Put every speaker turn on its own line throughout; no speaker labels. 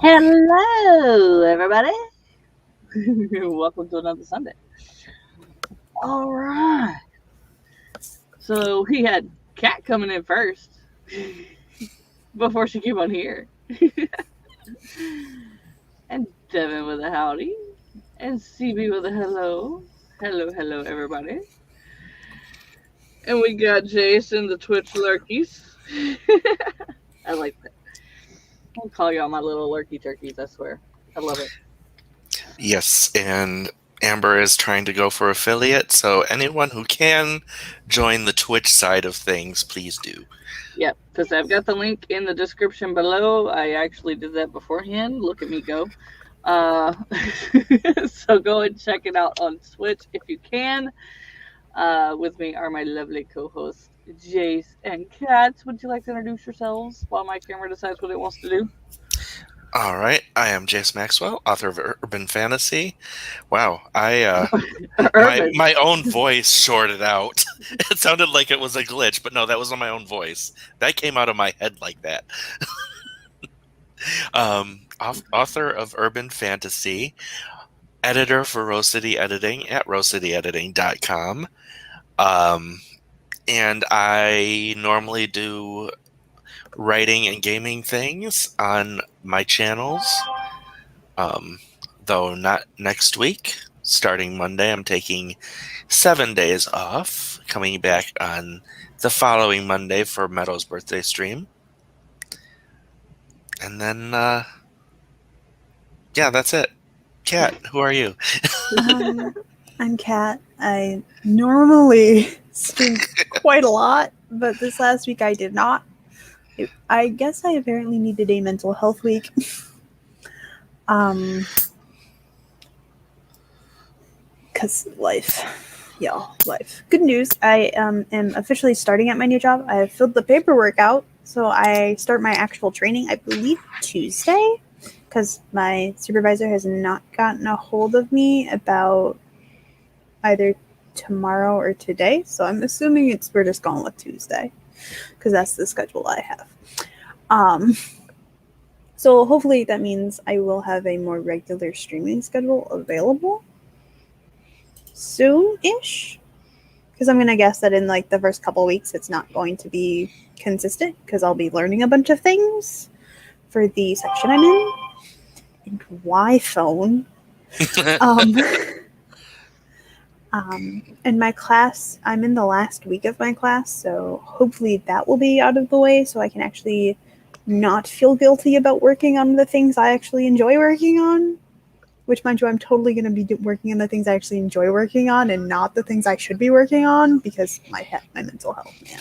Hello, everybody. Welcome to another Sunday. All right. So we had Kat coming in first before she came on here, and Devin with a howdy, and CB with a hello. Hello, hello, everybody. And we got Jayce the Twitch lurkies. I like that. I'll call y'all my little lurky turkeys, I swear. I love it.
Yes, and Amber is trying to go for affiliate, so anyone who can join the Twitch side of things, please do.
Yep, because I've got the link in the description below. I actually did that beforehand. Look at me go. So go and check it out on Twitch if you can. With me are my lovely co-hosts, Jayce and Kat. Would you like to introduce yourselves while my camera decides what it wants to do?
All right, I am Jayce Maxwell, author of Urban Fantasy. Wow,
Urban.
my own voice shorted out. It sounded like it was a glitch, but no, that wasn't my own voice. That came out of my head like that. Author of Urban Fantasy, editor for Rose City Editing at rosecityediting.com. And I normally do writing and gaming things on my channels. Though not next week. Starting Monday, I'm taking 7 days off, coming back on the following Monday for Meadow's birthday stream. And then, yeah, that's it. Kat, who are you?
I'm Kat. I normally stream quite a lot, but this last week I did not. I guess I apparently needed a mental health week. Because life. Y'all, life. Good news, I am officially starting at my new job. I have filled the paperwork out, so I start my actual training, I believe, Tuesday, because my supervisor has not gotten a hold of me about either tomorrow or today, so I'm assuming we're just going with Tuesday, because that's the schedule I have. So hopefully that means I will have a more regular streaming schedule available soon-ish, because I'm going to guess that in like the first couple weeks it's not going to be consistent, because I'll be learning a bunch of things for the section I'm in. And why phone? In my class, I'm in the last week of my class, so hopefully that will be out of the way so I can actually not feel guilty about working on the things I actually enjoy working on. Which, mind you, I'm totally going to be working on the things I actually enjoy working on and not the things I should be working on, because my mental health, man.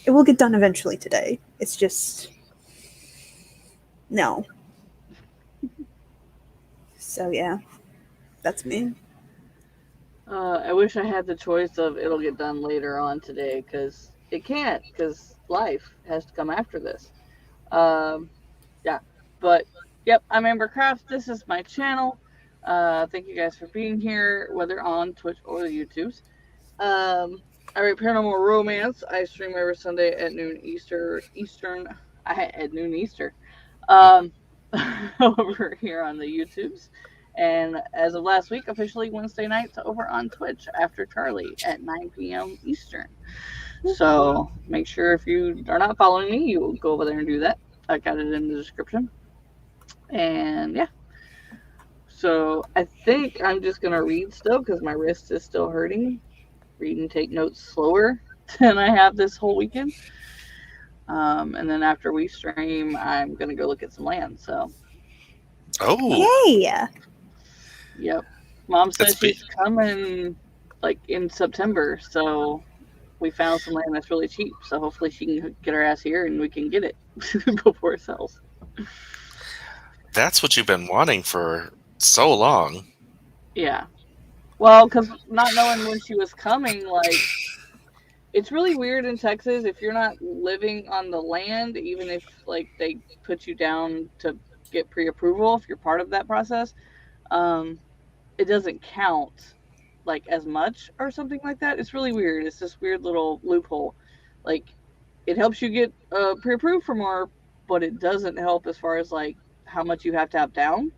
It will get done eventually today. It's just... no. So, yeah. That's me.
I wish I had the choice of it'll get done later on today, because it can't, because life has to come after this. Yeah, but yep, I'm Amber Craft. This is my channel. Thank you guys for being here, whether on Twitch or the YouTubes. I write paranormal romance. I stream every Sunday at noon Eastern. At noon Eastern. Over here on the YouTubes. And as of last week, officially Wednesday nights over on Twitch after Charlie at 9 p.m. Eastern. So make sure if you are not following me, you will go over there and do that. I got it in the description. And yeah. So I think I'm just going to read still because my wrist is still hurting. Read and take notes slower than I have this whole weekend. And then after we stream, I'm going to go look at some land. So.
Oh.
Yay!
Yep. Mom says she's coming like in September, so we found some land that's really cheap. So hopefully she can get her ass here and we can get it before it sells.
That's what you've been wanting for so long.
Yeah. Well, because not knowing when she was coming, like, it's really weird in Texas if you're not living on the land, even if like they put you down to get pre-approval, if you're part of that process. It doesn't count like as much or something like that. It's really weird. It's this weird little loophole. Like, it helps you get pre-approved for more but it doesn't help as far as like how much you have to have down.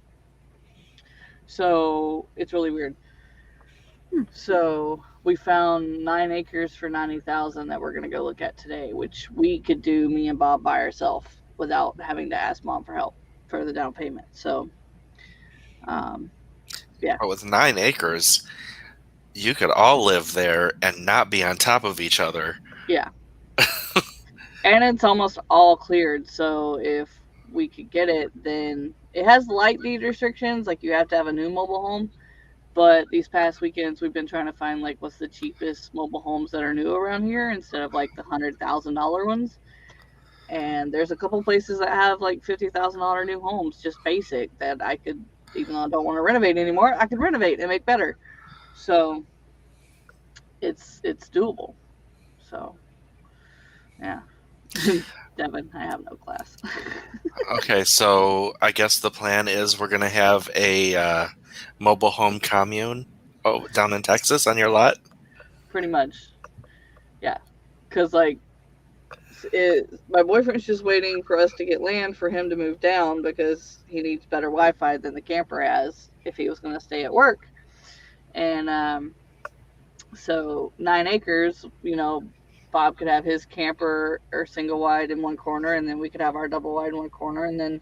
So it's really weird. So we found 9 acres for 90,000 that we're gonna go look at today, which we could do me and Bob by ourselves without having to ask Mom for help for the down payment. So, yeah.
But with 9 acres, you could all live there and not be on top of each other.
Yeah. And it's almost all cleared. So if we could get it, then it has light deed restrictions, like you have to have a new mobile home. But these past weekends, we've been trying to find like what's the cheapest mobile homes that are new around here instead of like the $100,000 ones. And there's a couple places that have like $50,000 new homes, just basic, that I could, even though I don't want to renovate anymore, I could renovate and make better. So it's doable. So yeah. Devin, I have no class.
Okay, so I guess the plan is we're going to have a mobile home commune down in Texas on your lot?
Pretty much. Yeah. Because, like, my boyfriend's just waiting for us to get land for him to move down because he needs better Wi-Fi than the camper has if he was going to stay at work. And so 9 acres, Bob could have his camper or single wide in one corner, and then we could have our double wide in one corner, and then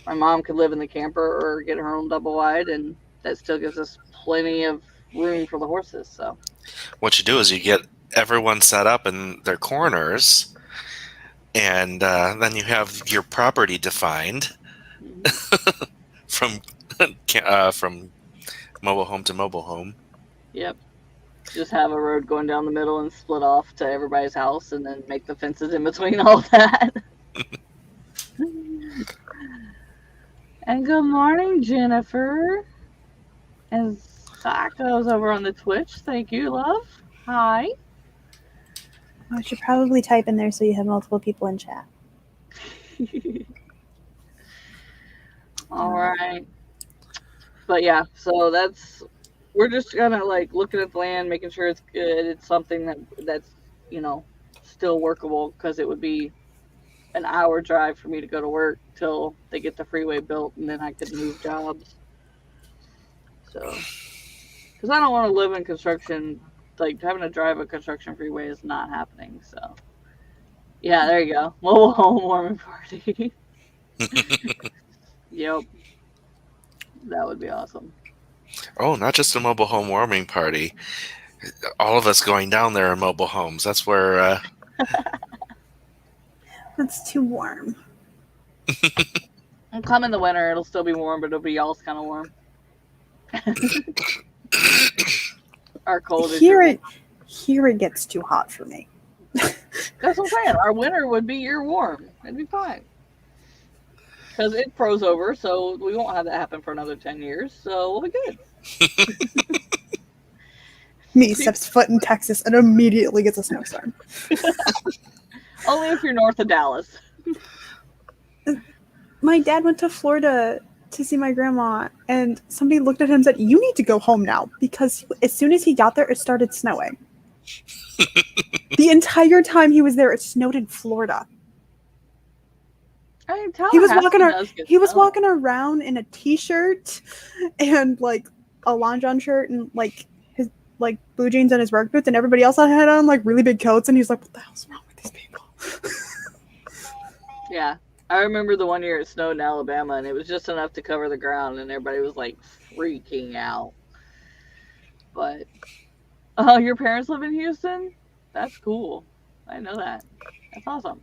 my mom could live in the camper or get her own double wide, and that still gives us plenty of room for the horses. So
what you do is you get everyone set up in their corners, and then you have your property defined from mobile home to mobile home.
Yep. Just have a road going down the middle and split off to everybody's house, and then make the fences in between all that. And good morning, Jennifer. And Sako's over on the Twitch. Thank you, love. Hi.
I should probably type in there so you have multiple people in chat.
All right. But yeah, so we're just kind of like looking at the land, making sure it's good. It's something that's still workable, because it would be an hour drive for me to go to work till they get the freeway built, and then I could move jobs. So, because I don't want to live in construction, like having to drive a construction freeway is not happening. So, yeah, there you go. Mobile home warming party. Yep. That would be awesome.
Oh, not just a mobile home warming party. All of us going down there in mobile homes. That's where...
That's too warm.
I'll come in the winter. It'll still be warm, but it'll be all kind of warm. Our cold is...
Here it gets too hot for me.
That's what I'm saying. Our winter would be year warm. It'd be fine. Because it froze over, so we won't have that happen for another 10 years, so we'll be good.
Me steps foot in Texas and immediately gets a snowstorm.
Only if you're north of Dallas.
My dad went to Florida to see my grandma, and somebody looked at him and said, "You need to go home now," because as soon as he got there, it started snowing. The entire time he was there, it snowed in Florida.
I mean,
He was walking around in a t-shirt and like a Lonjon shirt and like his like blue jeans and his work boots, and everybody else had on like really big coats, and he's like, "What the hell's wrong with these people?"
Yeah. I remember the one year it snowed in Alabama, and it was just enough to cover the ground, and everybody was like freaking out. But oh, your parents live in Houston? That's cool. I know that. That's awesome.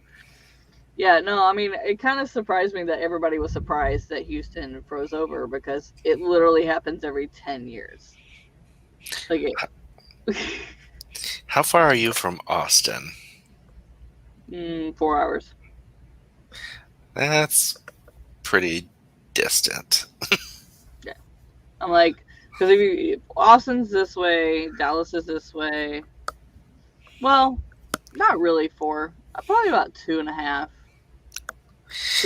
Yeah, no, I mean, it kind of surprised me that everybody was surprised that Houston froze over, because it literally happens every 10 years. Like
How far are you from Austin?
4 hours.
That's pretty distant.
Yeah. I'm like, because if Austin's this way, Dallas is this way. Well, not really 4. Probably about 2.5.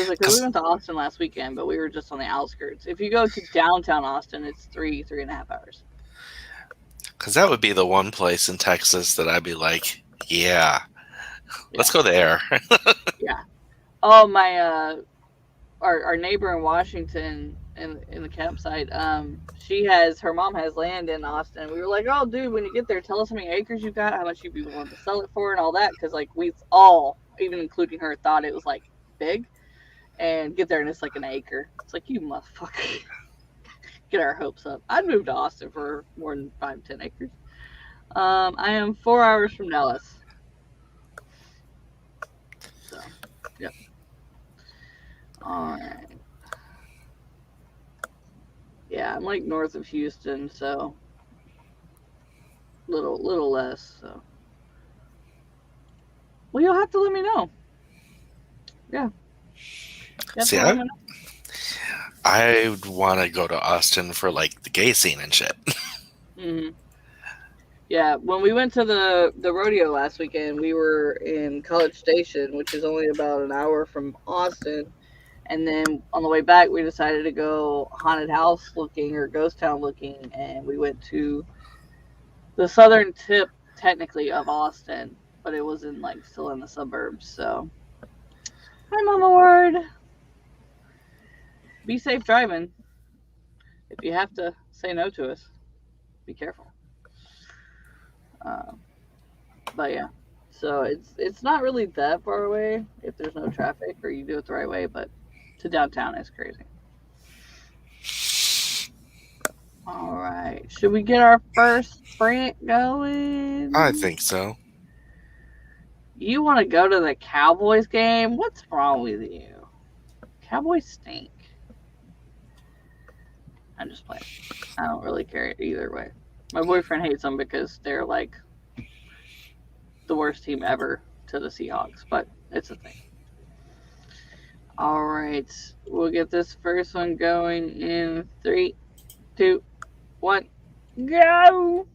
Because we went to Austin last weekend, but we were just on the outskirts. If you go to downtown Austin, it's 3.5 hours.
Because that would be the one place in Texas that I'd be like, yeah. Let's go there.
Yeah. Oh, my our neighbor in Washington in the campsite, her mom has land in Austin. We were like, oh, dude, when you get there, tell us how many acres you got, how much you'd be willing to sell it for, and all that, because like we all, even including her, thought it was like big, and get there and it's like an acre. It's like, you motherfucker, get our hopes up. I'd move to Austin for more than 5-10 acres. I am 4 hours from Dallas, so yep. All right. Yeah, I'm like north of Houston, so little less. So, well, you'll have to let me know. Yeah, you have
See,
to let me know.
I would want to go to Austin for like the gay scene and shit.
Hmm. Yeah, when we went to the rodeo last weekend, we were in College Station, which is only about an hour from Austin. And then on the way back, we decided to go haunted house looking or ghost town looking, and we went to the southern tip, technically, of Austin, but it was in like still in the suburbs. So I'm on board. Be safe driving. If you have to say no to us, be careful. Uh, but yeah, so it's not really that far away if there's no traffic or you do it the right way. But to downtown is crazy. All right, should we get our first sprint
I
going?
think so.
You want to go to the Cowboys game? What's wrong with you? Cowboys stink. I'm just playing. I don't really care either way. My boyfriend hates them because they're like the worst team ever to the Seahawks, but it's a thing. All right, we'll get this first one going in 3, 2, 1, go!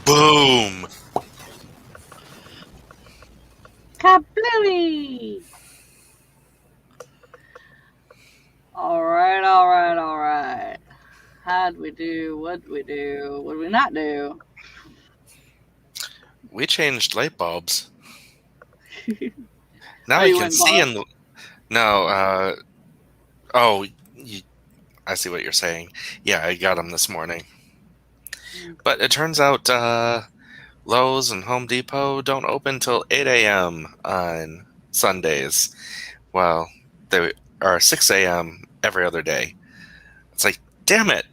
Boom!
Kablooey! Alright. How'd we do? What'd we do? What'd we not do?
We changed light bulbs. Now
Oh,
I
you
can
went
see
and
in the... No, oh, I see what you're saying. Yeah, I got them this morning. But it turns out Lowe's and Home Depot don't open till 8 a.m. on Sundays. Well, they are 6 a.m. every other day. It's like, damn it!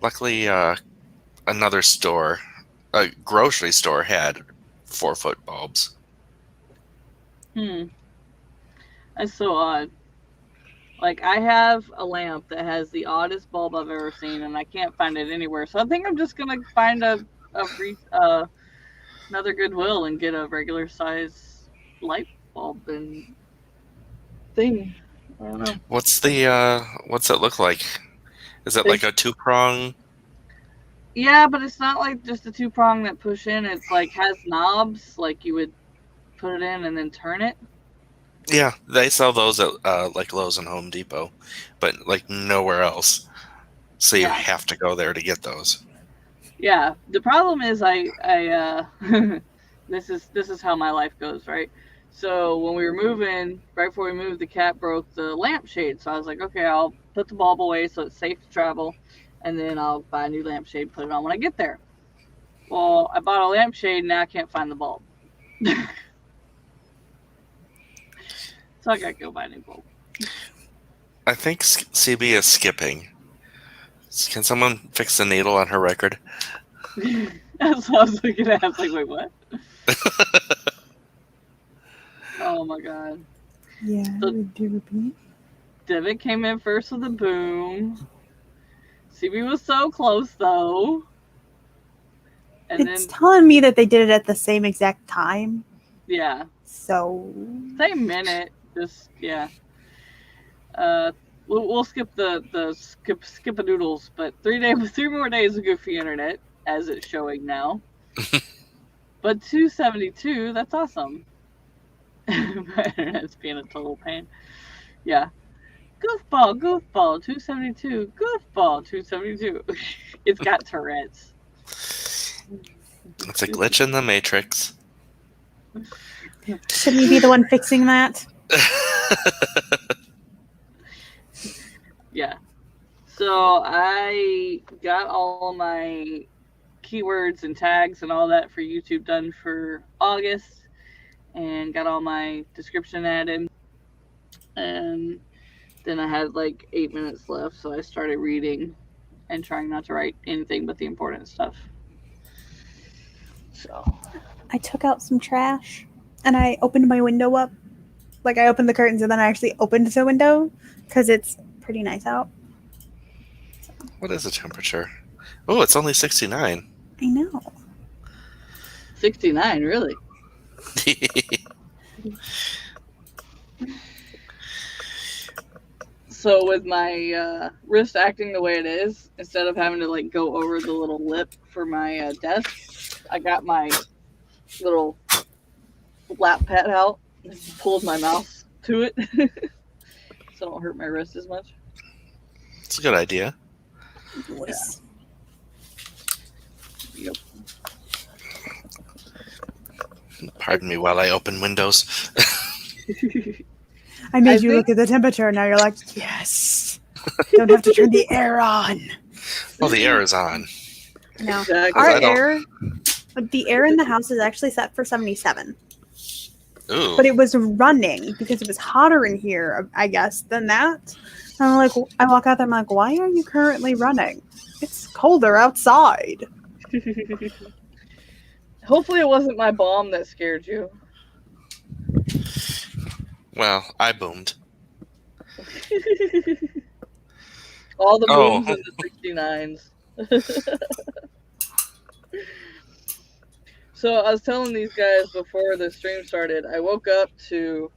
Luckily, another store, a grocery store, had 4-foot bulbs.
That's so odd. Like, I have a lamp that has the oddest bulb I've ever seen, and I can't find it anywhere. So I think I'm just gonna find another Goodwill and get a regular size light bulb and thing. I don't know.
What's it look like? Is it like a 2-prong?
Yeah, but it's not like just a 2-prong that push in. It's like has knobs, like you would put it in and then turn it.
Yeah, they sell those at like Lowe's and Home Depot, but like nowhere else. So you have to go there to get those.
Yeah, the problem is this is how my life goes, right? So when we were moving, right before we moved, the cat broke the lampshade. So I was like, okay, I'll put the bulb away so it's safe to travel, and then I'll buy a new lampshade, put it on when I get there. Well, I bought a lampshade, and now I can't find the bulb. So I gotta go buy a new bulb.
I think CB is skipping. Can someone fix the needle on her record?
That's what I was looking at. I was like, wait, what? Oh my god.
Yeah,
So,
would you repeat?
Devitt came in first with a boom. CB was so close though. And
It's
then
telling me that they did it at the same exact time.
yeah.
So
Same minute. Just yeah. We'll skip the skip a doodles, but 3 more days of goofy internet as it's showing now. But 272, that's awesome. My internet's being a total pain. Yeah. Goofball, 272. Goofball, 272. It's got Tourette's.
It's a glitch in the Matrix.
shouldn't you be the one fixing that?
Yeah. So I got all my keywords and tags and all that for YouTube done for August, and got all my description added. And then I had like 8 minutes left, so I started reading and trying not to write anything but the important stuff. So
I took out some trash and I opened my window up. Like I opened the curtains and then I actually opened the window because it's pretty nice out.
What is the temperature? Oh, it's only 69.
I know.
69, really? So with my wrist acting the way it is, instead of having to like go over the little lip for my desk, I got my little lap pad out and pulled my mouse to it, so I don't hurt my wrist as much.
It's a good idea.
Nice.
Yep.
Pardon me while I open windows.
I made you look at the temperature. Now you're like, yes. Don't have to turn the air on.
Well, the air is on.
No,
Exactly.
the air in the house is actually set for 77.
Ooh.
But it was running because it was hotter in here, I guess, than that. And I'm like, I walk out there, I'm like, why are you currently running? It's colder outside.
Hopefully it wasn't my bomb that scared you.
Well, I boomed.
All the booms and the 69s. So I was telling these guys before the stream started, I woke up to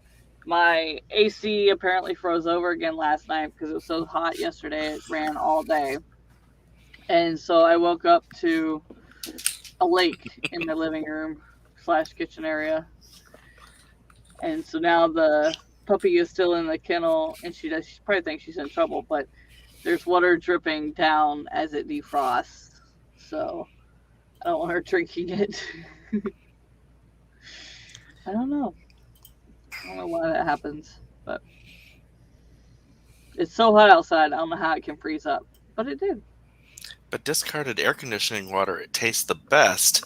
my AC apparently froze over again last night because it was so hot yesterday. It ran all day. And so I woke up to a lake in the living room / kitchen area. And so now the puppy is still in the kennel, and she probably thinks she's in trouble, but there's water dripping down as it defrosts. So I don't want her drinking it. I don't know. I don't know why that happens, but it's so hot outside. I don't know how it can freeze up, but it did.
But discarded air conditioning water, it tastes the best.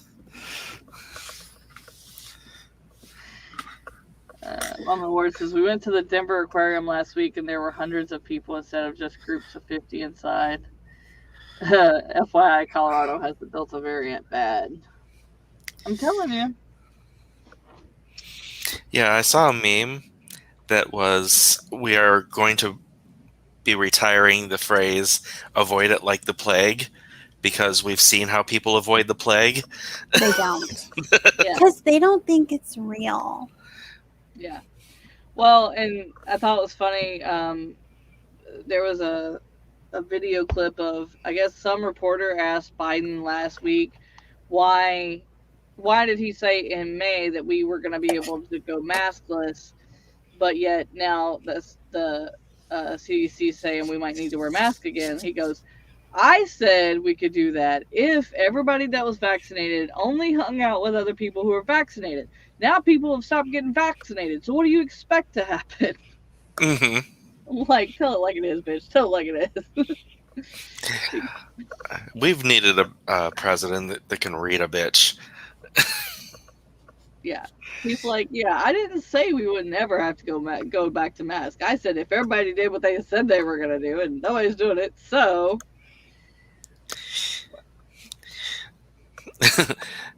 Mama Ward says, we went to the Denver Aquarium last week and there were hundreds of people instead of just groups of 50 inside. FYI, Colorado has the Delta variant bad. I'm telling you.
Yeah, I saw a meme that was, we are going to be retiring the phrase, avoid it like the plague, because we've seen how people avoid the plague.
They don't. Because they don't think it's real.
Yeah. Well, and I thought it was funny. There was a video clip of, I guess, some reporter asked Biden last week why did he say in May that we were going to be able to go maskless, but yet now the CDC saying we might need to wear masks again. He goes, I said we could do that if everybody that was vaccinated only hung out with other people who were vaccinated. Now people have stopped getting vaccinated, so what do you expect to happen?
Mm-hmm.
I'm like, tell it like it is, bitch. Tell it like it is.
We've needed a president that can read a bitch.
Yeah. He's like, yeah, I didn't say we would never have to go back to mask. I said if everybody did what they said they were going to do, and nobody's doing it, so...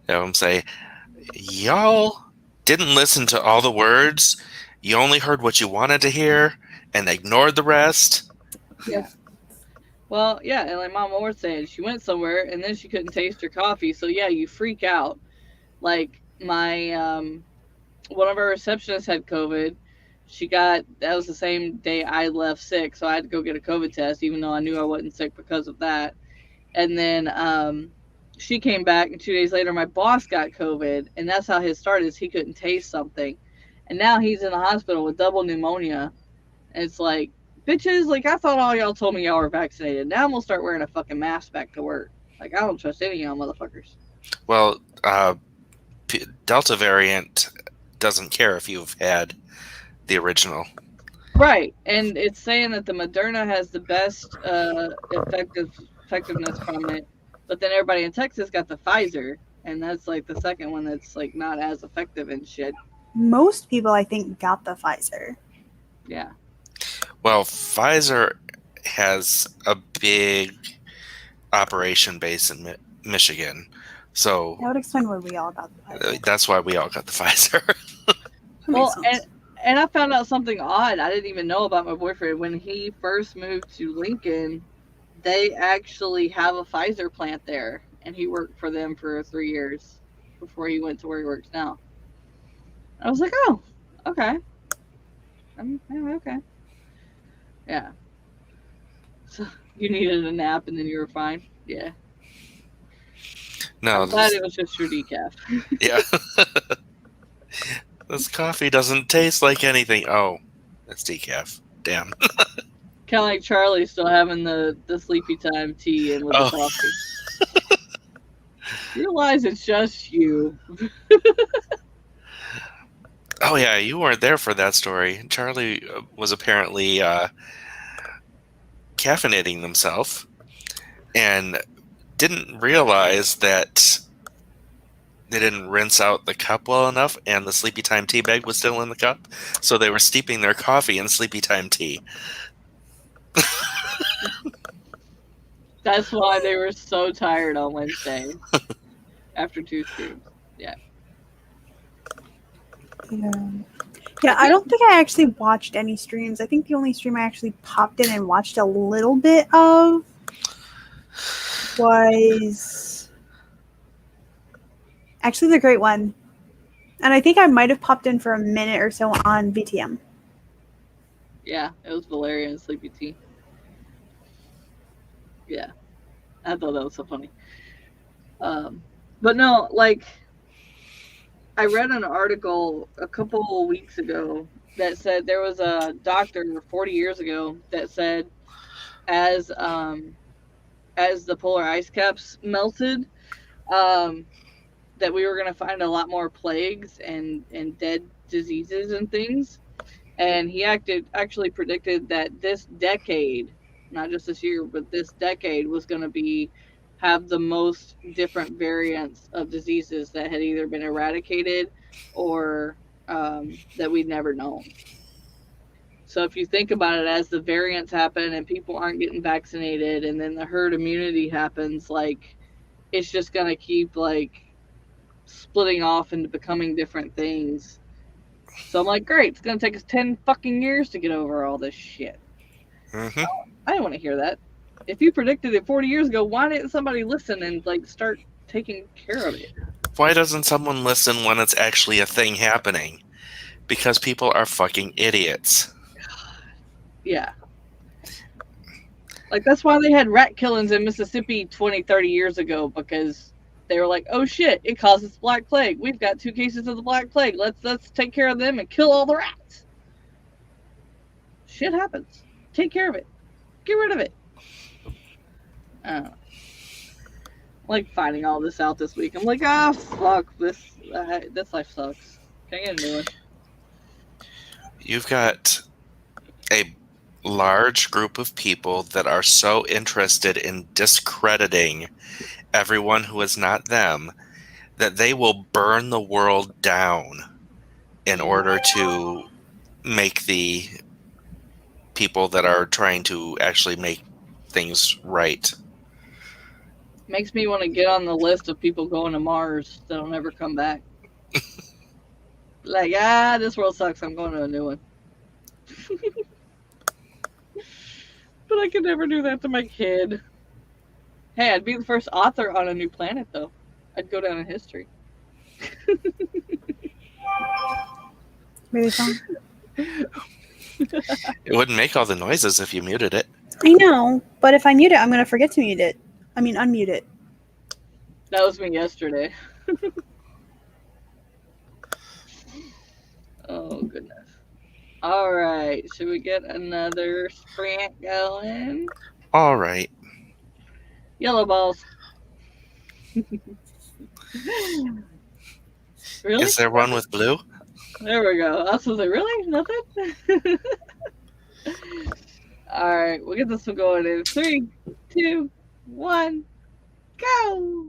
I'm saying, y'all didn't listen to all the words. You only heard what you wanted to hear and ignored the rest.
Yeah. Well, yeah, and like Mama was saying, she went somewhere and then she couldn't taste her coffee. So yeah, you freak out. Like my one of our receptionists had COVID. That was the same day I left sick, so I had to go get a COVID test, even though I knew I wasn't sick because of that. And then she came back, and 2 days later, my boss got COVID, and that's how his start is. He couldn't taste something, and now he's in the hospital with double pneumonia. And it's like, bitches, like I thought all y'all told me y'all were vaccinated. Now I'm gonna start wearing a fucking mask back to work. Like I don't trust any of y'all motherfuckers.
Well, Delta variant doesn't care if you've had the original.
Right, and it's saying that the Moderna has the best effectiveness from it, but then everybody in Texas got the Pfizer, and that's like the second one that's like not as effective and shit.
Most people, I think, got the Pfizer.
Yeah.
Well, Pfizer has a big operation base in Michigan, so
that would explain why we all got the Pfizer.
That's why we all got the Pfizer.
Well, and I found out something odd I didn't even know about my boyfriend. When he first moved to Lincoln, they actually have a Pfizer plant there, and he worked for them for 3 years before he went to where he works now. I was like, oh, okay. Okay. Yeah. So you needed a nap and then you were fine? Yeah.
No.
I'm glad it was just your decaf.
Yeah. This coffee doesn't taste like anything. Oh, it's decaf. Damn.
Kind of like Charlie still having the sleepy time tea and with the coffee. Realize it's just you.
Oh yeah, you weren't there for that story. Charlie was apparently caffeinating himself and didn't realize that they didn't rinse out the cup well enough, and the Sleepy Time tea bag was still in the cup, so they were steeping their coffee in Sleepy Time tea.
That's why they were so tired on Wednesday after 2 streams. Yeah.
Yeah, I don't think I actually watched any streams. I think the only stream I actually popped in and watched a little bit of was actually the Great One. And I think I might have popped in for a minute or so on VTM.
Yeah, it was Valeria and Sleepy Tea. Yeah. I thought that was so funny. But no, like I read an article a couple of weeks ago that said there was a doctor 40 years ago that said as um as the polar ice caps melted, um that we were going to find a lot more plagues and dead diseases and things. And he actually predicted that this decade, not just this year, but this decade was going to be have the most different variants of diseases that had either been eradicated or that we'd never known. So if you think about it, as the variants happen and people aren't getting vaccinated, and then the herd immunity happens, like it's just going to keep like splitting off into becoming different things. So I'm like, great, it's gonna take us 10 fucking years to get over all this shit.
Hmm.
I didn't want to hear that. If you predicted it 40 years ago, why didn't somebody listen and like start taking care of it?
Why doesn't someone listen when it's actually a thing happening? Because people are fucking idiots.
Yeah. Like that's why they had rat killings in Mississippi 20, 30 years ago, because they were like, oh shit, it causes black plague. We've got 2 cases of the black plague. Let's take care of them and kill all the rats. Shit happens. Take care of it. Get rid of it. I like finding all this out this week. I'm like, ah, fuck this life sucks. Can I get a new one?
You've got a large group of people that are so interested in discrediting everyone who is not them that they will burn the world down in order to make the people that are trying to actually make things right.
Makes me want to get on the list of people going to Mars that'll never come back. Like, this world sucks. I'm going to a new one. But I could never do that to my kid. Hey, I'd be the first author on a new planet, though. I'd go down in history.
Really fun.
It wouldn't make all the noises if you muted it.
I know, but if I mute it, I'm gonna forget to mute it. I mean, unmute it.
That was me yesterday. Oh, goodness. All right. Should we get another sprint going?
All right.
Yellow balls. Really?
Is there one with blue?
There we go. I was like, really? Nothing? All right. We'll get this one going in 3, 2, 1, go.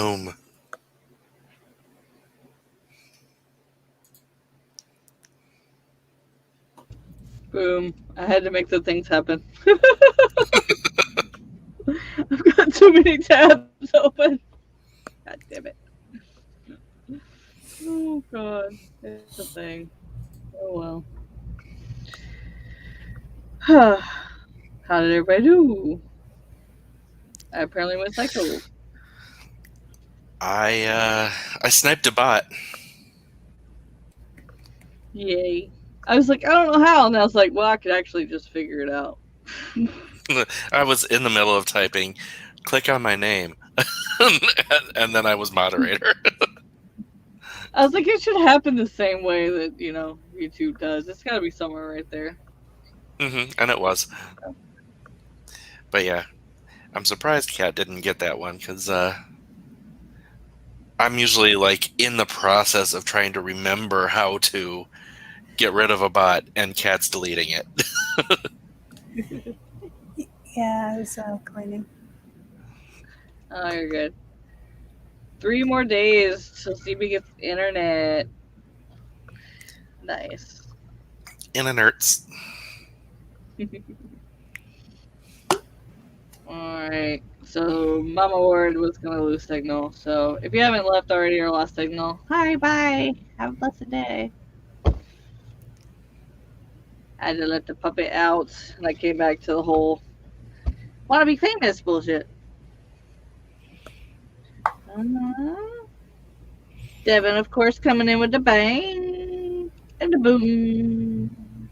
Boom.
Boom. I had to make the things happen. I've got too many tabs open. God damn it. Oh, God. It's a thing. Oh, well. How did everybody do? I apparently went Sako.
I sniped a bot.
Yay. I was like, I don't know how. And I was like, well, I could actually just figure it out.
I was in the middle of typing, click on my name, and then I was moderator.
I was like, it should happen the same way that, YouTube does. It's got to be somewhere right there.
And it was. But yeah, I'm surprised Kat didn't get that one, because I'm usually like in the process of trying to remember how to get rid of a bot, and Kat's deleting it.
Yeah, I was cleaning.
Oh, you're good. 3 more days till CB gets internet. Nice.
Internerts.
Alright. So, Mama Ward was going to lose signal. So, if you haven't left already or lost signal, hi, bye. Have a blessed day. I had to let the puppet out, and I came back to the whole wanna be famous bullshit. Devin, of course, coming in with the bang and the boom.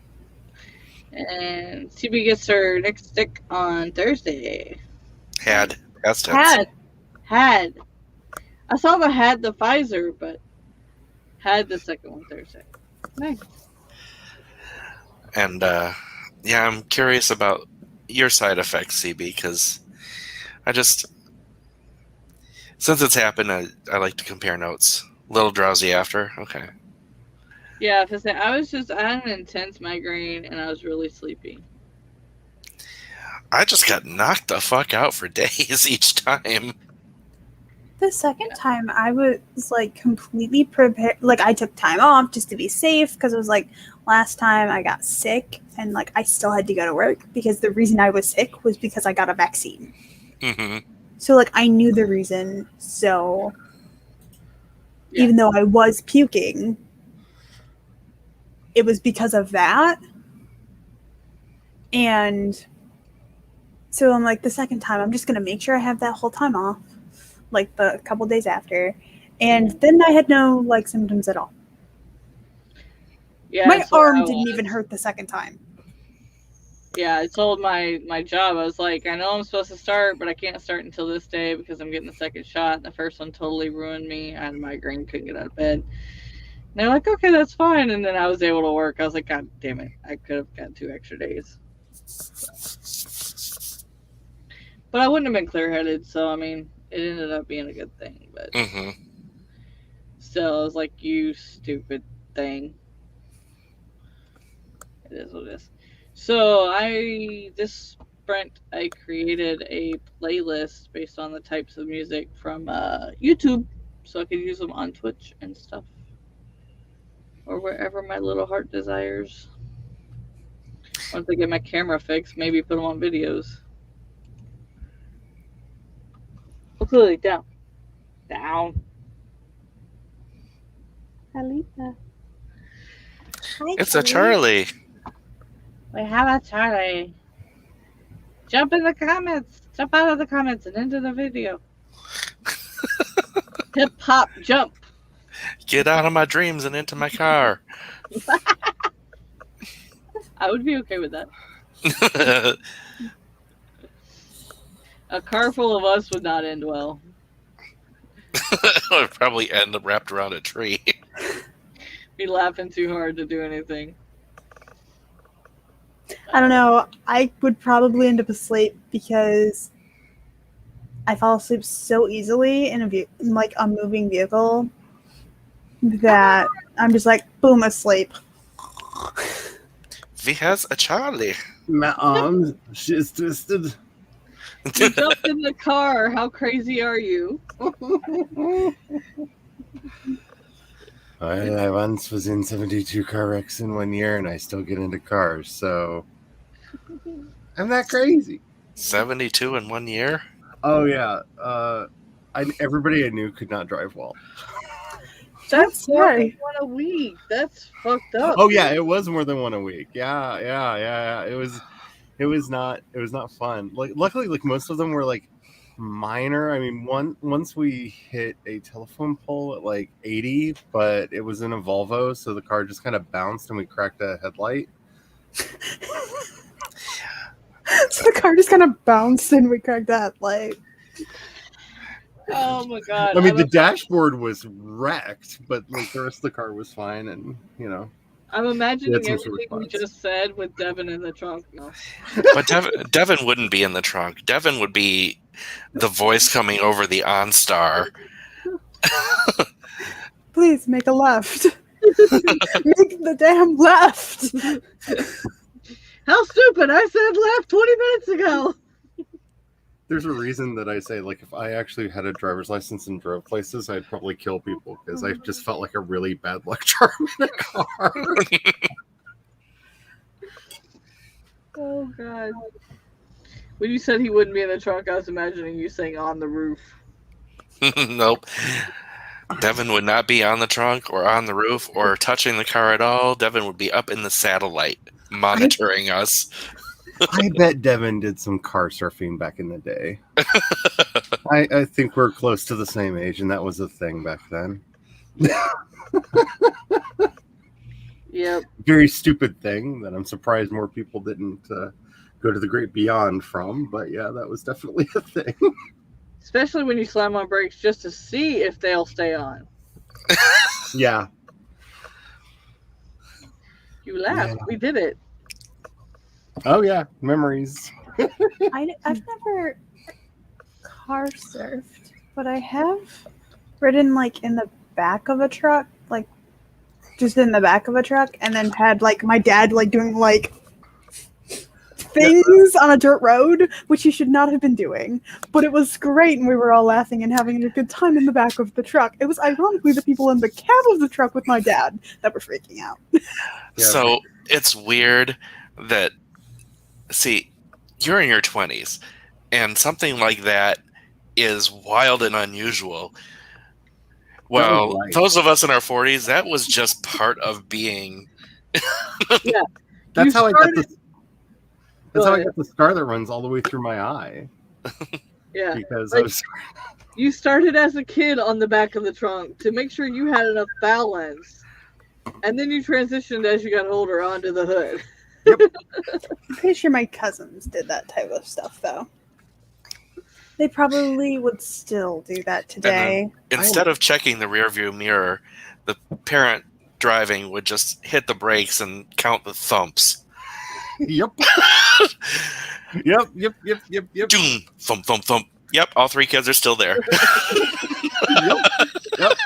And CB gets her next stick on Thursday.
Had. Past tense.
Had. I saw the Pfizer, but had the second one Thursday. Nice.
And yeah, I'm curious about your side effects, CB, because since it's happened, I like to compare notes. A little drowsy after. Okay.
Yeah, because I had an intense migraine and I was really sleepy.
I just got knocked the fuck out for days each time.
The second time, I was like completely prepared. Like, I took time off just to be safe, because it was like last time I got sick and like I still had to go to work because the reason I was sick was because I got a vaccine. So like I knew the reason. So even though I was puking, it was because of that. And so I'm like, the second time, I'm just going to make sure I have that whole time off, like the couple days after. And then I had no like symptoms at all. Yeah, my arm didn't even hurt the second time.
Yeah, I told my job, I was like, I know I'm supposed to start, but I can't start until this day because I'm getting the second shot. And the first one totally ruined me. I had a migraine, couldn't get out of bed. And they're like, okay, that's fine. And then I was able to work. I was like, God damn it, I could have got 2 extra days. But I wouldn't have been clear-headed, so I mean, it ended up being a good thing. But still, I was like, you stupid thing. It is what it is. So this sprint, I created a playlist based on the types of music from YouTube, so I could use them on Twitch and stuff, or wherever my little heart desires. Once I get my camera fixed, maybe put them on videos. Okay, down. Halito.
It's a Charlie.
We have a Charlie. Jump in the comments. Jump out of the comments and into the video. Hip hop jump.
Get out of my dreams and into my car.
I would be okay with that. A car full of us would not end well.
It would probably end up wrapped around a tree.
Be laughing too hard to do anything.
I don't know. I would probably end up asleep because I fall asleep so easily in a moving vehicle that I'm just like, boom, asleep.
V has a Charlie.
My arm, she's twisted.
You jumped in the car. How crazy are you?
I once was in 72 car wrecks in 1 year, and I still get into cars, so I'm not crazy.
72 in 1 year?
Oh yeah, everybody I knew could not drive well.
That's more than
right.
one a week. That's fucked up.
Oh yeah, it was more than one a week. Yeah. It was not fun. Like luckily, like most of them were like minor. I mean, once we hit a telephone pole at like 80, but it was in a Volvo, so the car just kind of bounced and we cracked a headlight.
So the car just kind of bounced and we cracked that light.
Oh my god.
I mean, the dashboard was wrecked, but like the rest of the car was fine, and you know.
I'm imagining
That's some
everything
sort
we
of
just said with Devin in the trunk. No.
But Devin wouldn't be in the trunk. Devin would be the voice coming over the OnStar.
Please make a left. Make the damn left.
How stupid! I said left 20 minutes ago.
There's a reason that I say, like, if I actually had a driver's license and drove places, I'd probably kill people because I just felt like a really bad luck charm in a car.
Oh god. When you said he wouldn't be in the trunk, I was imagining you saying on the roof.
Nope. Devin would not be on the trunk or on the roof or touching the car at all. Devin would be up in the satellite monitoring us.
I bet Devin did some car surfing back in the day. I think we're close to the same age, and that was a thing back then.
Yep.
Very stupid thing that I'm surprised more people didn't go to the great beyond from. But yeah, that was definitely a thing.
Especially when you slam on brakes just to see if they'll stay on.
Yeah.
You laughed.
Yeah.
We did it.
Oh yeah, memories.
I've never car surfed, but I have ridden like in the back of a truck, like just in the back of a truck, and then had like my dad like doing like things on a dirt road, which he should not have been doing. But it was great, and we were all laughing and having a good time in the back of the truck. It was ironically the people in the cab of the truck with my dad that were freaking out.
Yeah.
So it's weird that, see, you're in your 20s, and something like that is wild and unusual. Well,
life.
those of us in our 40s, that was just part of being.
Yeah.
That's
You
how I got
started-
this. That's how I got the scar that runs all the way through my eye.
Yeah.
Because
Like-
I was.
You started as a kid on the back of the trunk to make sure you had enough balance. And then you transitioned as you got older onto the hood.
I'm pretty sure my cousins did that type of stuff, though. They probably would still do that today.
Instead of checking the rearview mirror, the parent driving would just hit the brakes and count the thumps.
Yep. Yep.
Doom, thump, thump, thump. Yep, all three kids are still there.
Yep.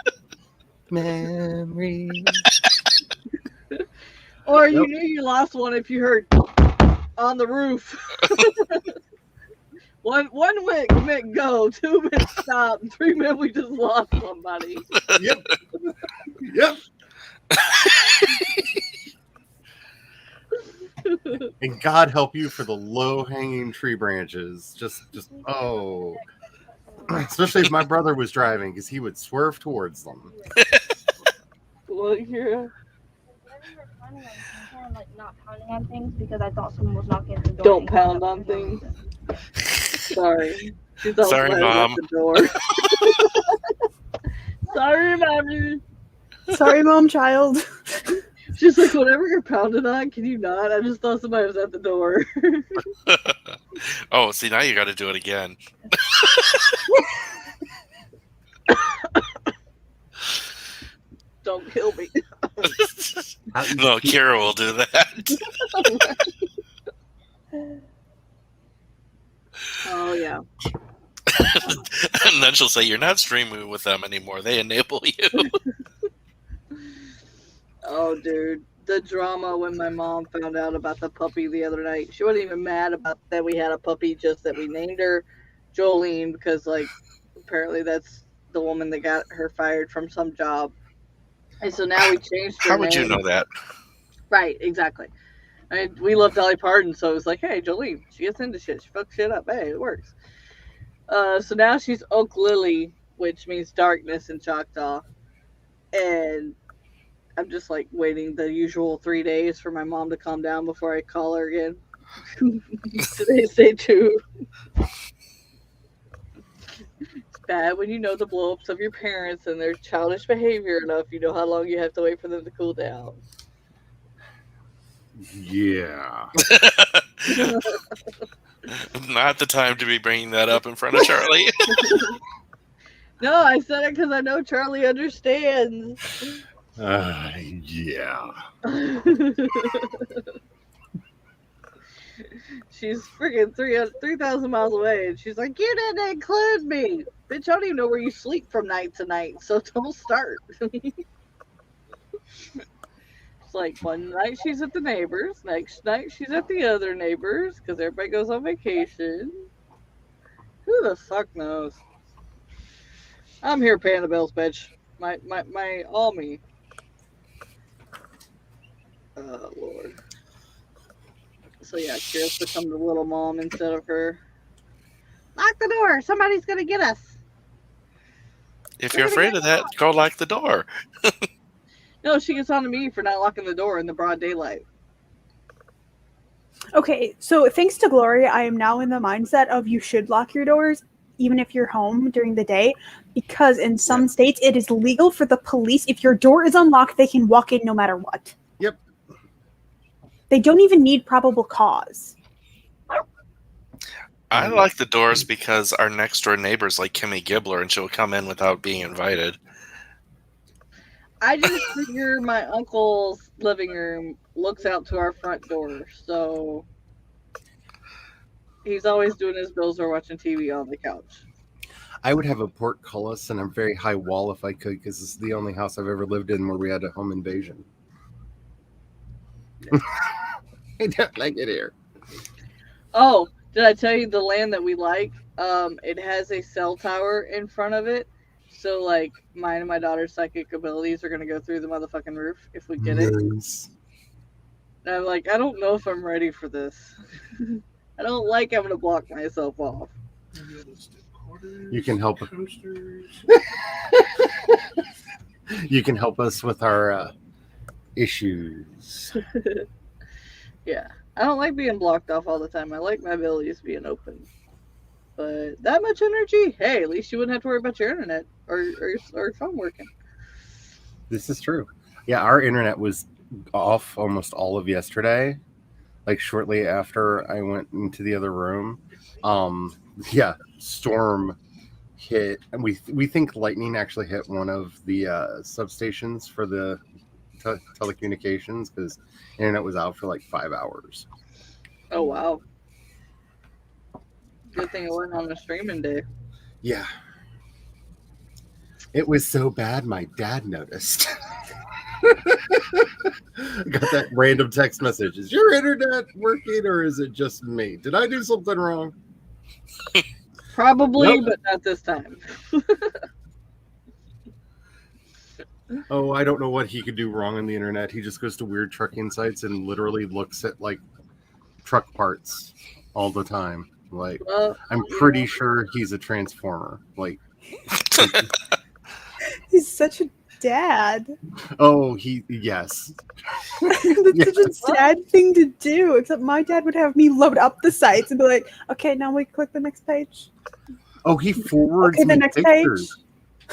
Memories.
Or you
Yep.
knew you lost one if you heard on the roof. One meant go, two meant stop, and three meant we just lost somebody.
Yep. And God help you for the low-hanging tree branches. Just oh. Especially if my brother was driving, because he would swerve towards them.
Look here.
Like not pounding on things because I thought someone was knocking at the door.
Don't pound on things. Sorry. She's all
Sorry,
glad
Mom.
at the door. Sorry, Mommy.
Sorry, mom, child.
She's like, whatever you're pounding on, can you not? I just thought somebody was at the door.
Oh, see, now you got to do it again.
Don't kill me.
No, Kira will do that.
Oh, yeah.
And then she'll say, "You're not streaming with them anymore. They enable you."
Oh, dude. the drama when my mom found out about the puppy the other night. She wasn't even mad about that we had a puppy, just that we named her Jolene because, like, apparently that's the woman that got her fired from some job. And so now we changed her
How would you
name.
know that?
Right, exactly. I mean, we love Dolly Parton, so it was like, hey, Jolene, she gets into shit. She fucks shit up. Hey, it works. So now she's Oak Lily, which means darkness in Choctaw. And I'm just like waiting the usual 3 days for my mom to calm down before I call her again. Today's day 2. It's bad when you know the blow ups of your parents and their childish behavior enough. You know how long you have to wait for them to cool down.
Yeah.
Not the time to be bringing that up in front of Charlie.
No, I said it because I know Charlie understands.
Yeah.
She's freaking 3,000 miles away, and she's like, you didn't include me. Bitch, I don't even know where you sleep from night to night, so don't start. It's like one night she's at the neighbors, next night she's at the other neighbors, because everybody goes on vacation. Who the fuck knows? I'm here paying the bills, bitch. My all me. Oh, Lord. So yeah, Kira's become the little mom instead of her. Lock the door! Somebody's gonna get us!
If you're afraid of that, go lock the door.
No, she gets on to me for not locking the door in the broad daylight.
Okay, so thanks to Gloria, I am now in the mindset of you should lock your doors, even if you're home during the day, because in some states it is legal for the police. If your door is unlocked, they can walk in no matter what.
Yep.
They don't even need probable cause.
I like the doors because our next door neighbor's like Kimmy Gibbler, and she'll come in without being invited.
I just figure my uncle's living room looks out to our front door, so he's always doing his bills or watching TV on the couch.
I would have a portcullis and a very high wall if I could, because it's the only house I've ever lived in where we had a home invasion. I don't like it here.
Oh, did I tell you the land that we like? It has a cell tower in front of it. So, like, mine and my daughter's psychic abilities are going to go through the motherfucking roof if we get it.
Nice.
And I'm like, I don't know if I'm ready for this. I don't like having to block myself off.
You can help. You can help us with our issues.
Yeah. I don't like being blocked off all the time. I like my abilities being open. But that much energy, hey, at least you wouldn't have to worry about your internet or your phone working.
This is true. Yeah, our internet was off almost all of yesterday, like shortly after I went into the other room. Yeah, storm hit, and we think lightning actually hit one of the substations for the telecommunications, because internet was out for like 5 hours.
Oh, wow. Good thing it wasn't on a streaming day.
Yeah. It was so bad, my dad noticed. Got that random text message. Is your internet working, or is it just me? Did I do something wrong?
Probably,
Nope.
but not this time.
Oh, I don't know what he could do wrong on the internet. He just goes to weird trucking sites and literally looks at like truck parts all the time. Like,
Well,
I'm pretty sure he's a transformer. Like,
He's such a dad.
oh, yes.
That's such a sad thing to do, except my dad would have me load up the sites and be like, okay, now we click the next page.
Oh, he forwards
Okay, the
me
next
pictures.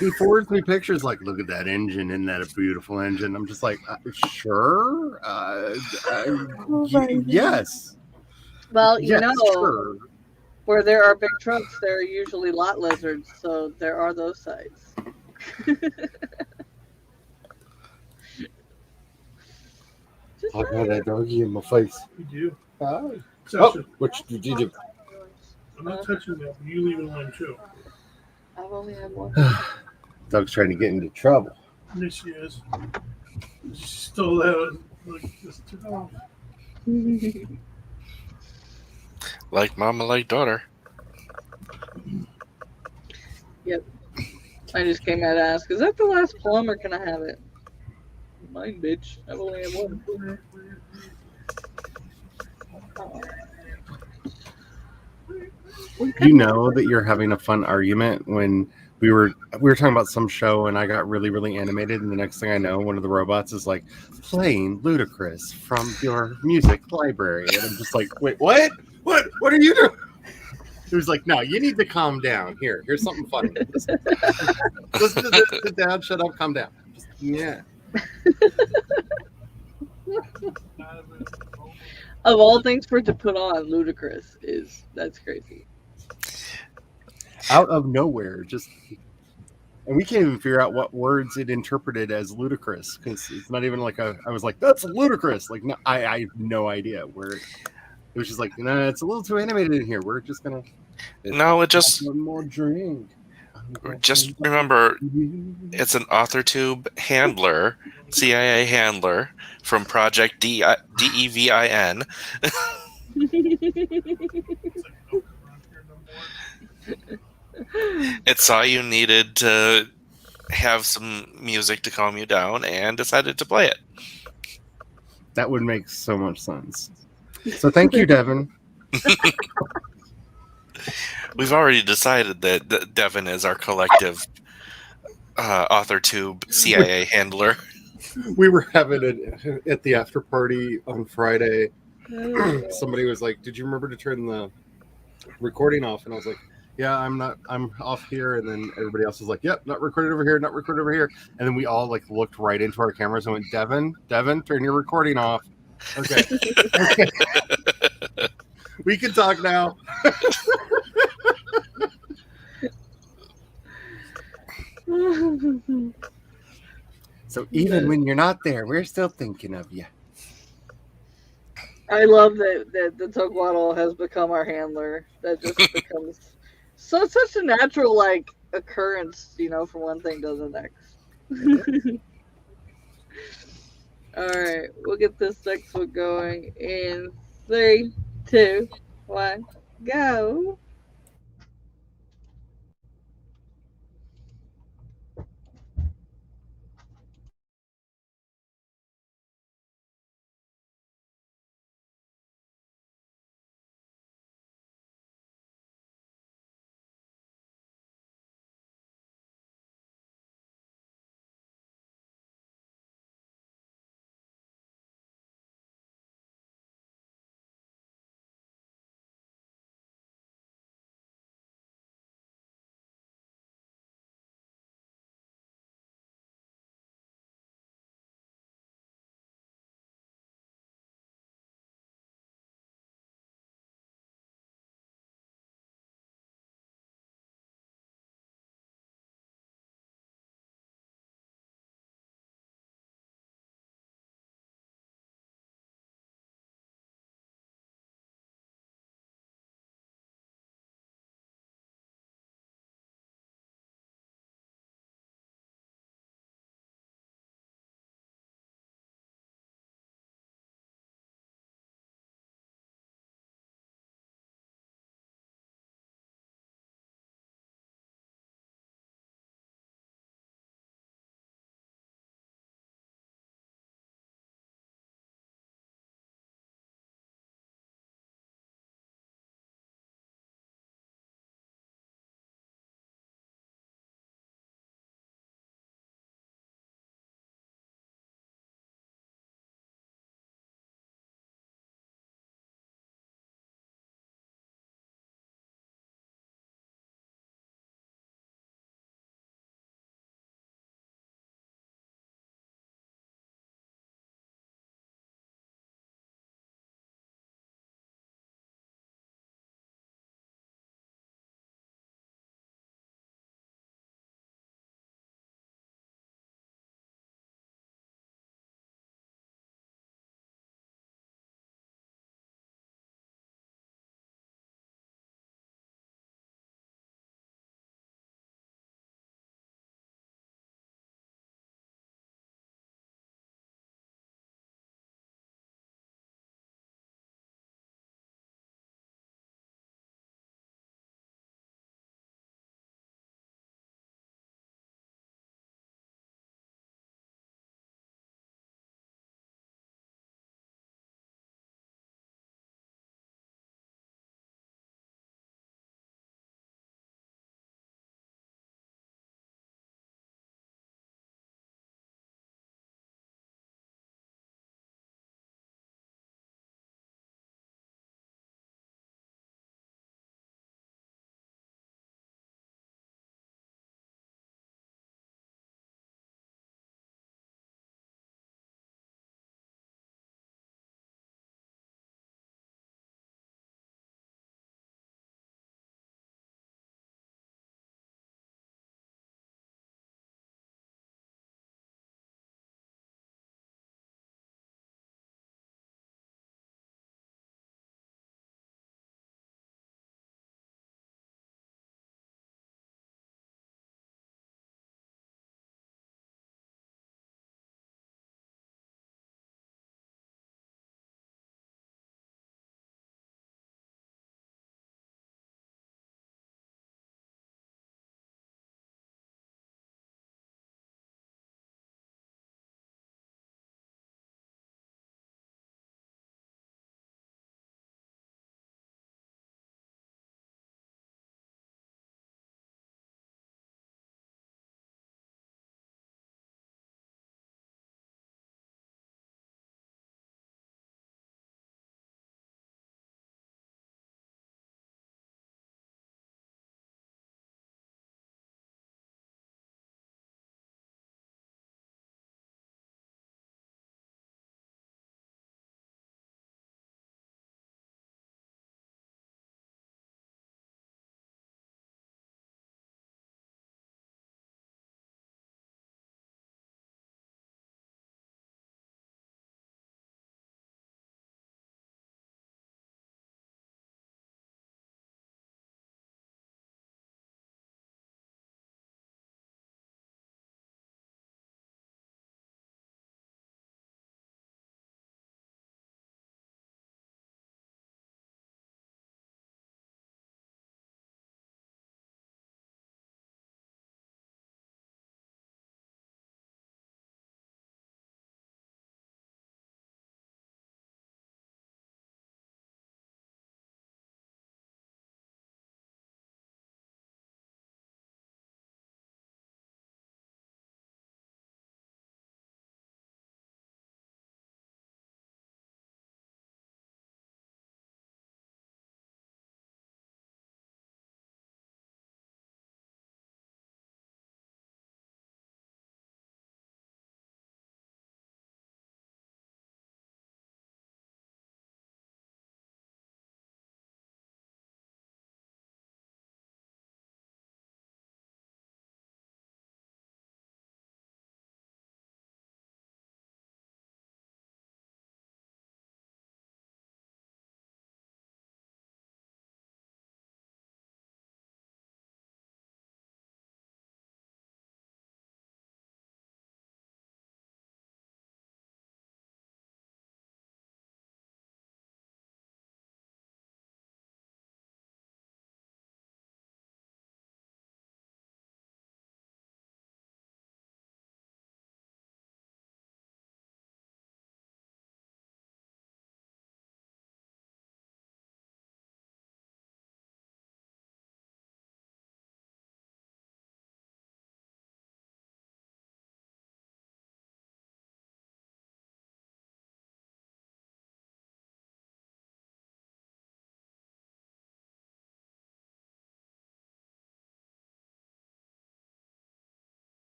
He forwards me pictures like, look at that engine. Isn't that a beautiful engine? I'm just like, sure.
Oh my God.
Yes.
well, you
Yes,
know,
sure.
where there are big trucks, there are usually lot lizards, so there are those sites. Just
I got
saying.
that doggy in my face.
You do.
Oh,
Sasha,
what did you do?
I'm not touching that. You leave it alone too.
I've only had one.
Dog's trying to get into trouble.
Yes, she is. She stole that Like, just took off.
Like mama, like daughter.
Yep. I just came out to ask, is that the last plum or can I have it? Mine, bitch. I've only had one.
You know that you're having a fun argument when we were talking about some show and I got really, really animated, and the next thing I know, one of the robots is like playing Ludacris from your music library, and I'm just like, wait, what? What are you doing? He was like, no, you need to calm down. Here's something funny. Just listen to this, sit down, shut up, calm down. Just, yeah.
Of all things for it to put on, Ludacris that's crazy.
Out of nowhere, just, and we can't even figure out what words it interpreted as ludicrous, because it's not even like I was like, that's ludicrous. Like, no, I have no idea where it was. Just like, no, it's a little too animated in here. We're just gonna one more drink.
Just remember, it's an AuthorTube handler, CIA handler from Project DEVIN. It saw you needed to have some music to calm you down and decided to play it.
That would make so much sense. So thank you, Devin.
We've already decided that Devin is our collective AuthorTube CIA handler.
We were having it at the after party on Friday. Somebody was like, did you remember to turn the recording off? And I was like, yeah, I'm off here. And then everybody else was like, yep, not recorded over here, not recorded over here. And then we all like looked right into our cameras and went, Devin, turn your recording off. Okay. Okay. We can talk now. So even when you're not there, we're still thinking of you.
I love that the Tugwaddle has become our handler. That just becomes such a natural like occurrence, from one thing to the next. All right, we'll get this next one going in 3, 2, 1, go.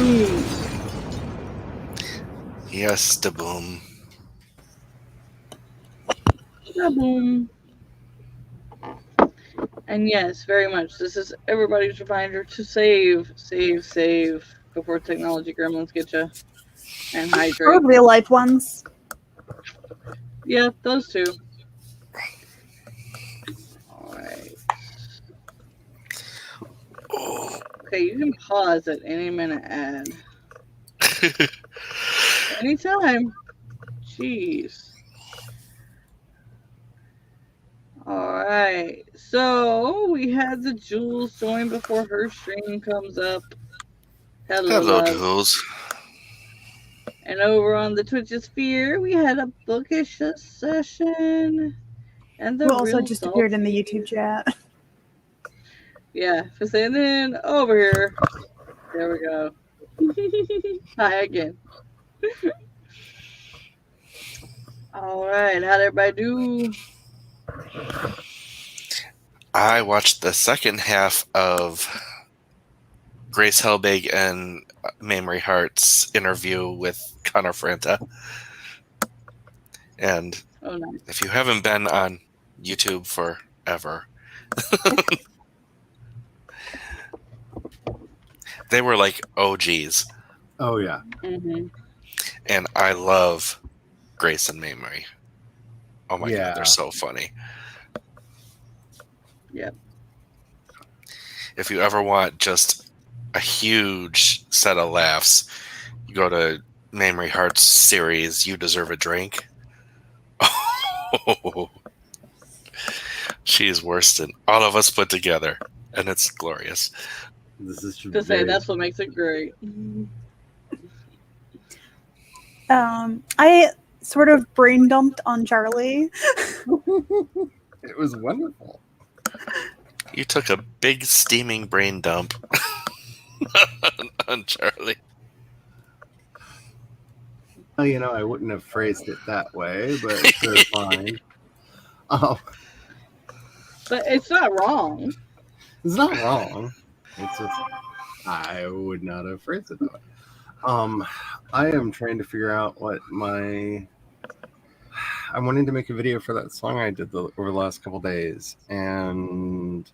Boom.
Yes, the boom.
Boom. And yes, very much. This is everybody's reminder to save before technology gremlins get you. And hydrate.
Or real life ones.
Yeah, those two. Alright. Okay, you can pause at any minute, Ad. Anytime. Jeez. Alright. So, we had the Jules join before her stream comes up. Hello,
Hello,
love.
Jules.
And over on the Twitch sphere, we had a bookish session. And the
Who also
real
just appeared in the
Salty.
YouTube chat.
Yeah, and then over here. There we go. Hi again. Alright, how'd everybody do?
I watched the second half of Grace Helbig and Mamrie Hart's interview with Connor Franta. And
Oh, nice.
if you haven't been on YouTube forever, they were like OGs.
Oh yeah.
Mm-hmm.
And I love Grace and Mamrie. Oh my
Yeah.
God, they're so funny.
Yep.
If you ever want just a huge set of laughs, you go to Mamrie Hart's series, You Deserve a Drink. Oh, she is worse than all of us put together, and it's glorious.
This is
To say that's what makes it great.
I sort of brain dumped on Charlie.
It was wonderful.
You took a big steaming brain dump on Charlie.
Well, you know, I wouldn't have phrased it that way, but it's fine. Oh,
But it's not wrong.
it's not wrong. It's just I would not have phrased it that way. I am trying to figure out what I wanted to make a video for that song I did over the last couple days, and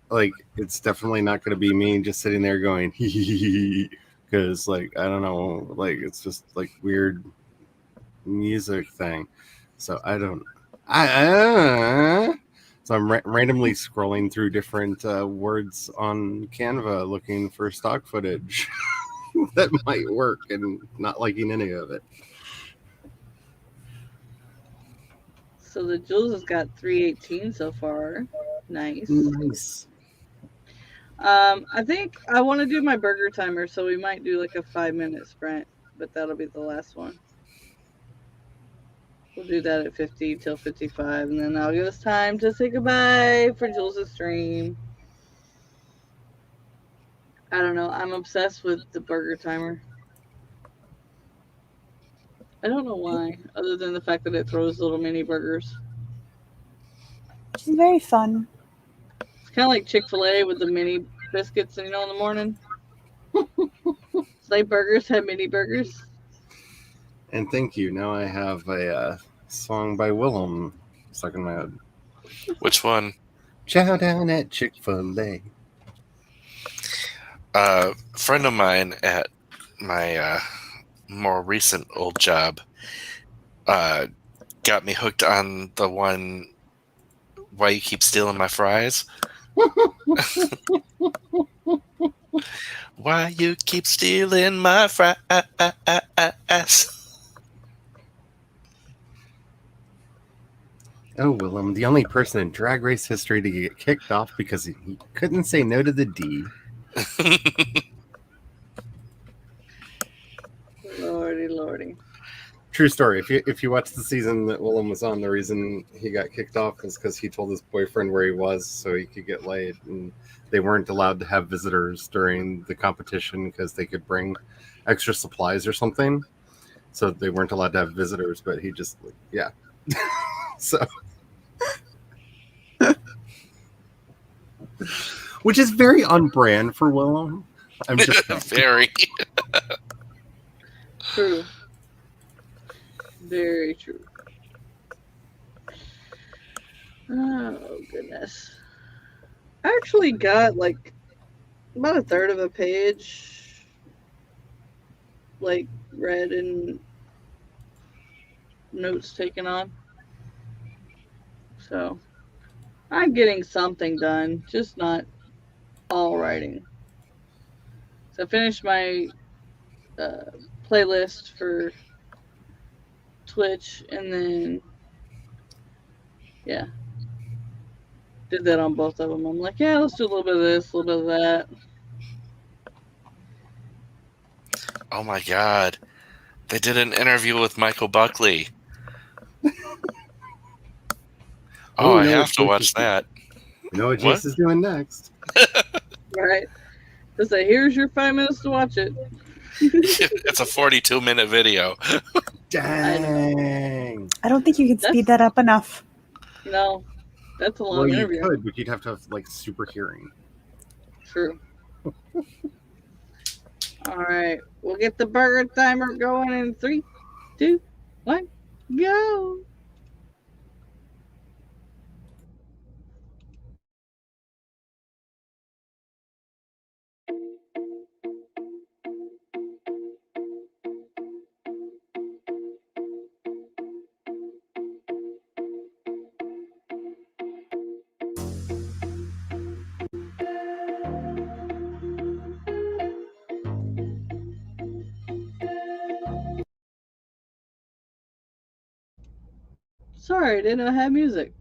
like it's definitely not going to be me just sitting there going hee hee hee, because like I don't know, like it's just like weird music thing. So so I'm randomly scrolling through different words on Canva looking for stock footage that might work, and not liking any of it.
So the Jules has got 318 so far. Nice.
Nice.
I think I want to do my burger timer, so we might do like a 5-minute sprint, but that'll be the last one. We'll do that at 50 till 55, and then that'll give us time to say goodbye for Jules' stream. I don't know. I'm obsessed with the burger timer. I don't know why, other than the fact that it throws little mini burgers.
It's very fun.
It's kind of like Chick-fil-A with the mini biscuits, in the morning. It's like burgers have mini burgers.
And thank you. Now I have a song by Willem stuck in my head.
Which one?
Chow down at Chick-fil-A.
A friend of mine at my more recent old job got me hooked on the one, Why You Keep Stealing My Fries? Why you keep stealing my fries?
Oh, Willem, the only person in Drag Race history to get kicked off because he couldn't say no to the D.
Lordy.
True story. If you watch the season that Willem was on, the reason he got kicked off is because he told his boyfriend where he was so he could get laid, and they weren't allowed to have visitors during the competition because they could bring extra supplies or something. So they weren't allowed to have visitors, but he just, yeah. So, which is very on brand for Willem. I'm just saying.
Very.
True. Very true. Oh, goodness. I actually got, like, about a third of a page, like, read and notes taken on. So, I'm getting something done, just not all writing. So, I finished my playlist for Twitch, and then, yeah, did that on both of them. I'm like, yeah, let's do a little bit of this, a little bit of that.
Oh my God. They did an interview with Michael Buckley. Oh,
you
I
know what
have to
Jayce
watch
is-
that.
You know what
What?
Jayce is doing next?
Right? Just say, here's your 5 minutes to watch it.
It's a 42-minute video.
Dang.
I don't think you can speed
That's-
that up enough.
No, that's a long
Well, you
interview.
could, but you'd have to have like super hearing.
True. All right, we'll get the burger timer going in 3, 2, 1, go. Sorry, I didn't know I had music.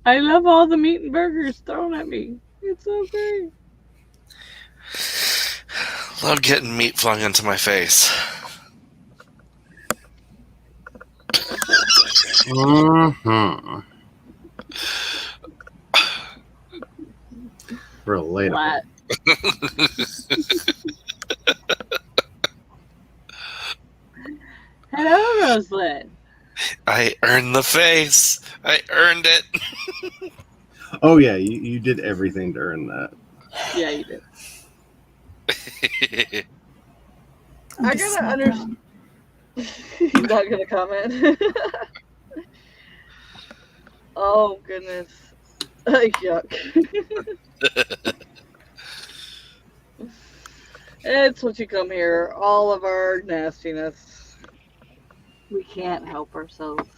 I love all the meat and burgers thrown at me. It's so great.
Love getting meat flung into my face.
Mm-hmm. Relatable.
Flat. Hello, Rosalind.
I earned the face. I earned it.
Oh yeah, you did everything to earn that.
Yeah, you did.
I'm
I
just
gotta
not
understand. He's not gonna comment. Oh goodness. Yuck. It's what you come here. All of our nastiness. We can't help ourselves.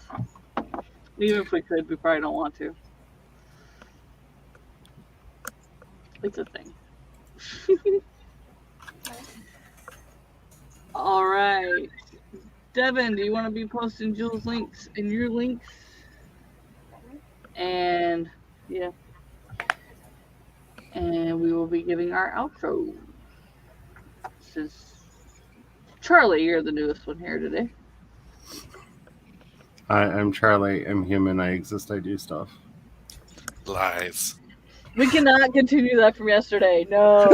Even if we could, we probably don't want to. It's a thing. All right. Devin, do you want to be posting Jules' links and your links? And yeah. And we will be giving our outro. This is Charlie, you're the newest one here today.
I'm Charlie. I'm human. I exist. I do stuff.
Lies.
We cannot continue that from yesterday. No.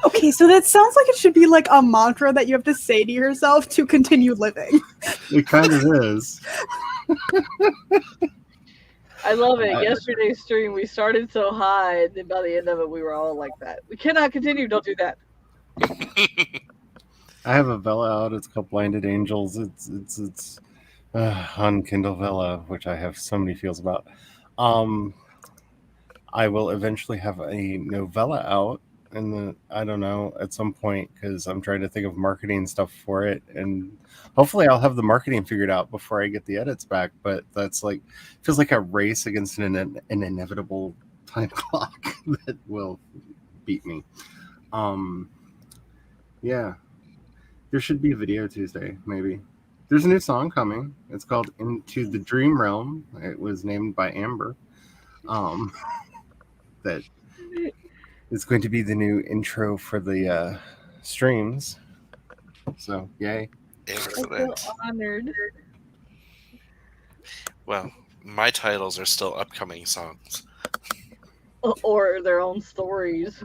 Okay, so that sounds like it should be like a mantra that you have to say to yourself to continue living.
It kind of is.
I love it. Yesterday's stream, we started so high, and then by the end of it, we were all like that. We cannot continue. Don't do that.
I have a Vela out. It's called Blinded Angels. It's on Kindle Vela, which I have so many feels about. I will eventually have a novella out I don't know, at some point, because I'm trying to think of marketing stuff for it, and hopefully I'll have the marketing figured out before I get the edits back. But that's like, feels like a race against an inevitable time clock that will beat me. Yeah, there should be a video Tuesday, maybe. There's a new song coming. It's called Into the Dream Realm. It was named by Amber. That is going to be the new intro for the streams. So, yay.
Excellent.
I feel honored.
Well, my titles are still upcoming songs.
Or their own stories.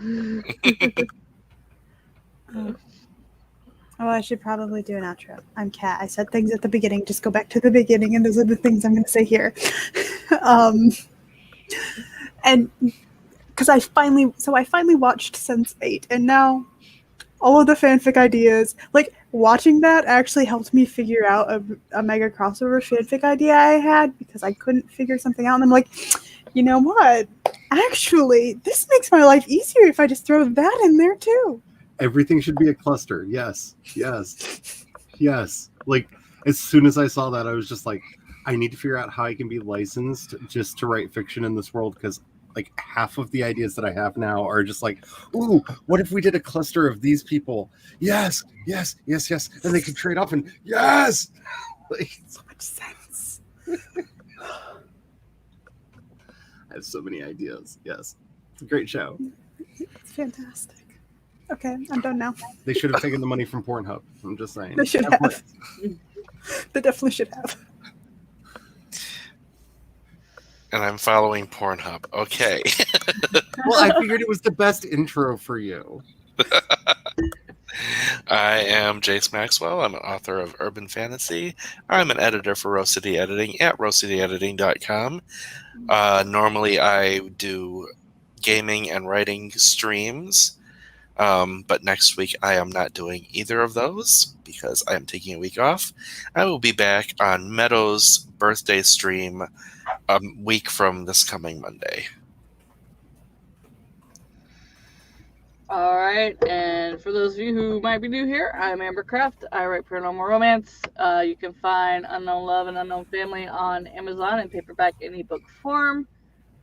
Oh, I should probably do an outro. I'm Kat. I said things at the beginning. Just go back to the beginning, and those are the things I'm going to say here. And because I finally watched Sense8, and now all of the fanfic ideas, like watching that actually helped me figure out a mega crossover fanfic idea I had, because I couldn't figure something out. And I'm like, you know what? Actually, this makes my life easier if I just throw that in there too.
Everything should be a cluster. Yes. Like, as soon as I saw that, I was just like, I need to figure out how I can be licensed just to write fiction in this world, because like half of the ideas that I have now are just like, ooh, what if we did a cluster of these people? Yes. And they can trade off, and yes! Like,
So much sense.
I have so many ideas. Yes. It's a great show.
It's fantastic. Okay, I'm done now.
They should have taken the money from Pornhub. I'm just saying.
They should have. They definitely should have.
And I'm following Pornhub. Okay.
Well, I figured it was the best intro for you.
I am Jayce Maxwell. I'm an author of urban fantasy. I'm an editor for Rose City Editing at rosecityediting.com. Normally I do gaming and writing streams. But next week I am not doing either of those because I am taking a week off. I will be back on Meadow's birthday stream a week from this coming Monday.
All right, and for those of you who might be new here, I'm Amber Craft. I write paranormal romance. You can find Unknown Love and Unknown Family on Amazon in paperback and ebook form.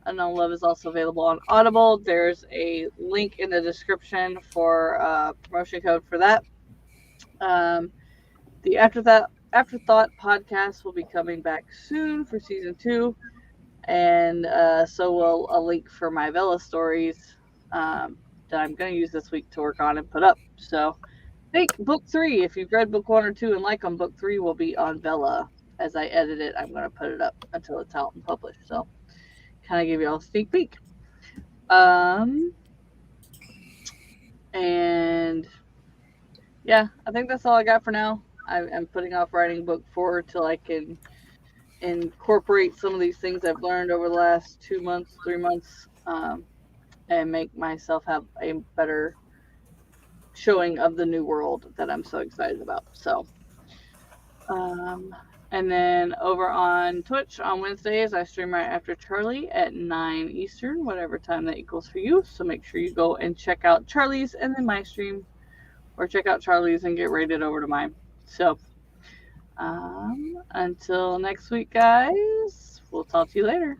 Unknown Love is also available on Audible. There's a link in the description for a promotion code for that. The Afterthought podcast will be coming back soon for season 2, and so will a link for my Vela stories that I'm going to use this week to work on and put up. So, I think book 3, if you've read book 1 or 2 and like them, book 3 will be on Vela. As I edit it, I'm going to put it up until it's out and published. So, kind of give you all a sneak peek. And yeah, I think that's all I got for now. I'm putting off writing book 4 till I can incorporate some of these things I've learned over the last 2 months, 3 months, and make myself have a better showing of the new world that I'm so excited about. So, and then over on Twitch on Wednesdays, I stream right after Charlie at 9 Eastern, whatever time that equals for you. So make sure you go and check out Charlie's and then my stream, or check out Charlie's and get rated over to mine. So, until next week, guys, we'll talk to you later.